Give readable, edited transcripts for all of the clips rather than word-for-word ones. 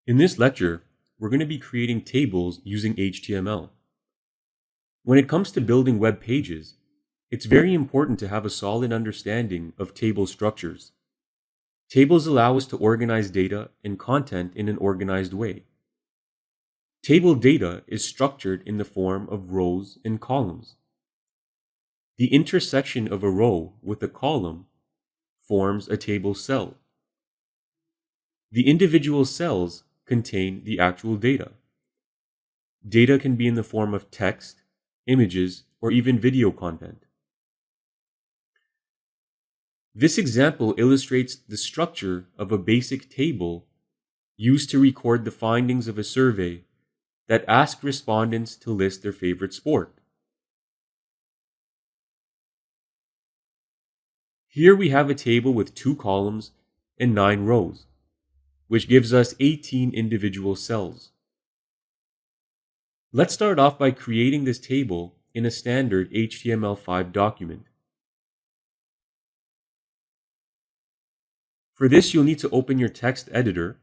In this lecture, we're going to be creating tables using HTML. When it comes to building web pages, it's very important to have a solid understanding of table structures. Tables allow us to organize data and content in an organized way. Table data is structured in the form of rows and columns. The intersection of a row with a column forms a table cell. The individual cells contain the actual data. Data can be in the form of text, images, or even video content. This example illustrates the structure of a basic table used to record the findings of a survey that asked respondents to list their favorite sport. Here we have a table with 2 columns and 9 rows, which gives us 18 individual cells. Let's start off by creating this table in a standard HTML5 document. For this, you'll need to open your text editor,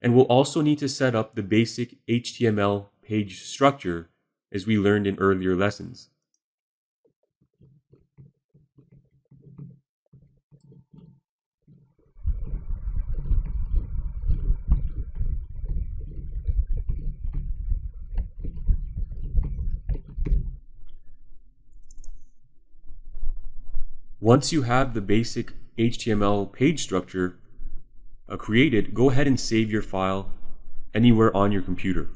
and we'll also need to set up the basic HTML page structure as we learned in earlier lessons. Once you have the basic HTML page structure created, go ahead and save your file anywhere on your computer.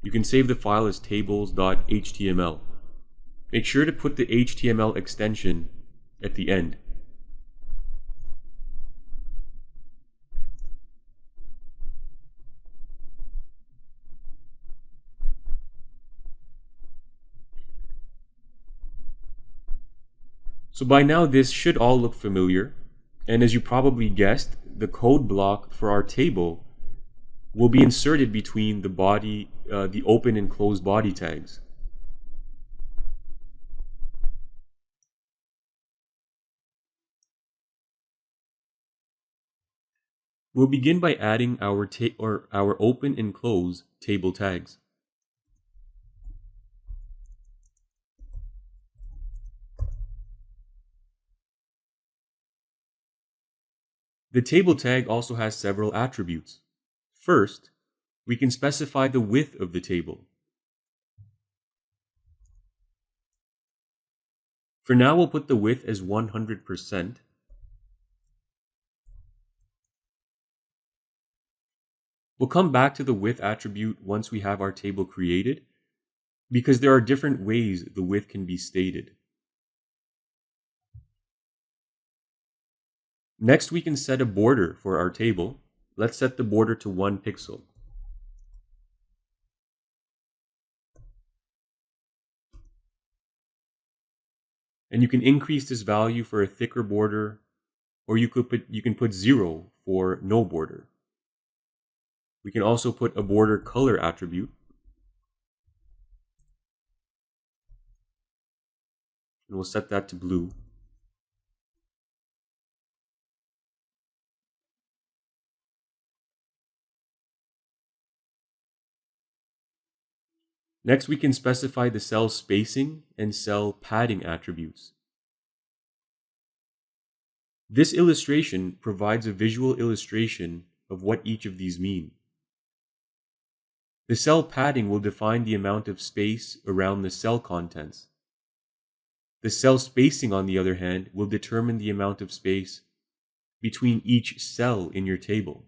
You can save the file as tables.html. Make sure to put the HTML extension at the end. So by now this should all look familiar, and as you probably guessed, the code block for our table will be inserted between the open and close body tags. We'll begin by adding our open and close table tags. The table tag also has several attributes. First, we can specify the width of the table. For now, we'll put the width as 100%. We'll come back to the width attribute once we have our table created, because there are different ways the width can be stated. Next, we can set a border for our table. Let's set the border to 1 pixel. And you can increase this value for a thicker border, or you can put 0 for no border. We can also put a border color attribute. And we'll set that to blue. Next, we can specify the cell spacing and cell padding attributes. This illustration provides a visual illustration of what each of these mean. The cell padding will define the amount of space around the cell contents. The cell spacing, on the other hand, will determine the amount of space between each cell in your table.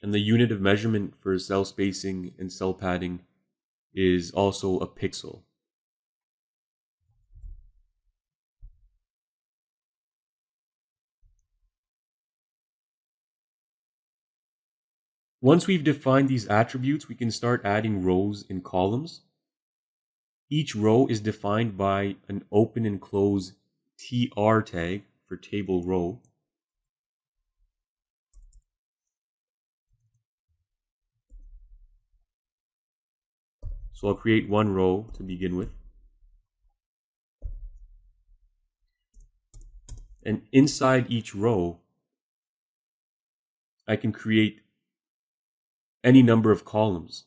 And the unit of measurement for cell spacing and cell padding is also a pixel. Once we've defined these attributes, we can start adding rows and columns. Each row is defined by an open and close TR tag for table row. So I'll create one row to begin with. And inside each row, I can create any number of columns.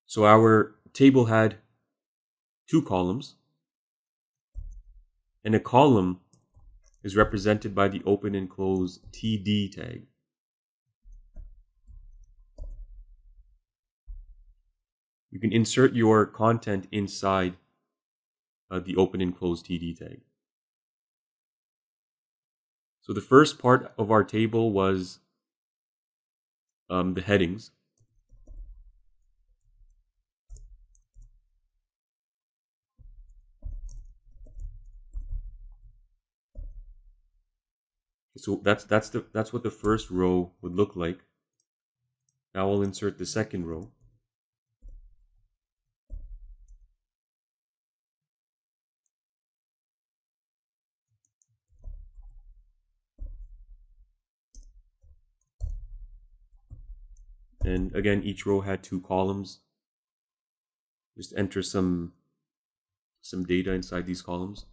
So our table had 2 columns, and a column is represented by the open and close TD tag. You can insert your content inside the open and close TD tag. So the first part of our table was the headings. So that's what the first row would look like. Now I'll insert the second row. And again, each row had 2 columns. Just enter some data inside these columns.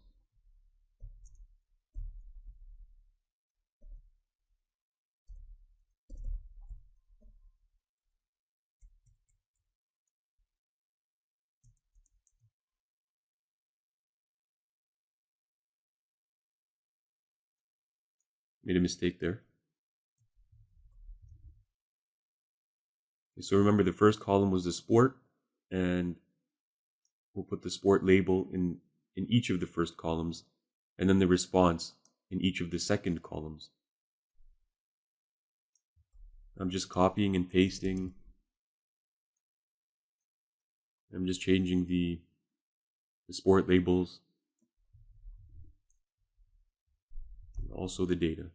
Made a mistake there. Okay, so remember, the first column was the sport, and we'll put the sport label in each of the first columns, and then the response in each of the second columns. I'm just copying and pasting. I'm just changing the sport labels, and also the data.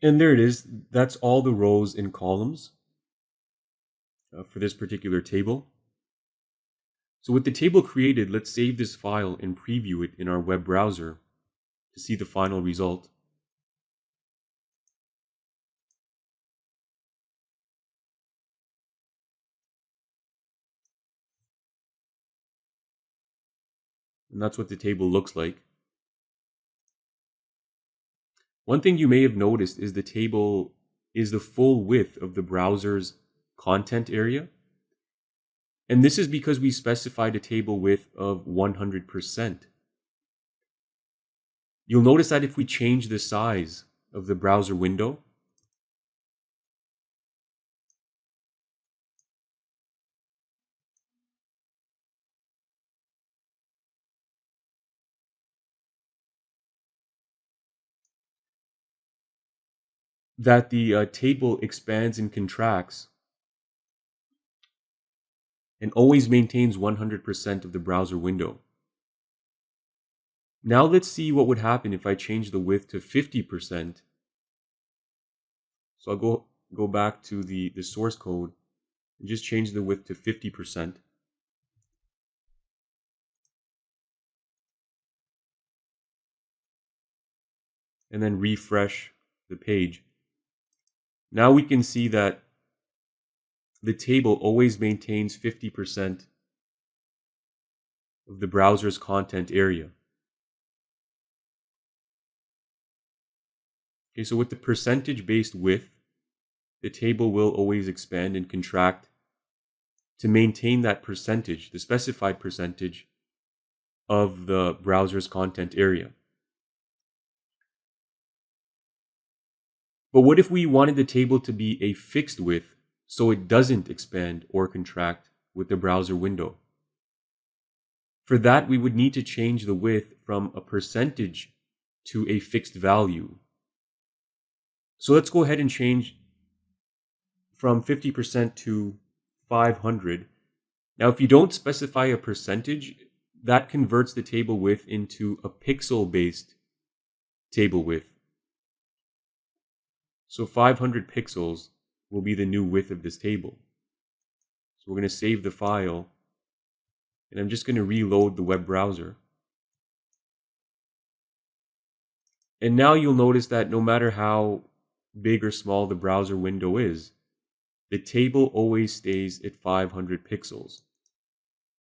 And there it is. That's all the rows and columns for this particular table. So with the table created, let's save this file and preview it in our web browser to see the final result. And that's what the table looks like. One thing you may have noticed is the table is the full width of the browser's content area. And this is because we specified a table width of 100%. You'll notice that if we change the size of the browser window, that the table expands and contracts and always maintains 100% of the browser window. Now let's see what would happen if I change the width to 50%. So I'll go back to the source code and just change the width to 50%. And then refresh the page. Now we can see that the table always maintains 50% of the browser's content area. Okay, so with the percentage-based width, the table will always expand and contract to maintain that percentage, the specified percentage of the browser's content area. But what if we wanted the table to be a fixed width so it doesn't expand or contract with the browser window? For that, we would need to change the width from a percentage to a fixed value. So let's go ahead and change from 50% to 500. Now, if you don't specify a percentage, that converts the table width into a pixel-based table width. So 500 pixels will be the new width of this table. So we're going to save the file, and I'm just going to reload the web browser. And now you'll notice that no matter how big or small the browser window is, the table always stays at 500 pixels.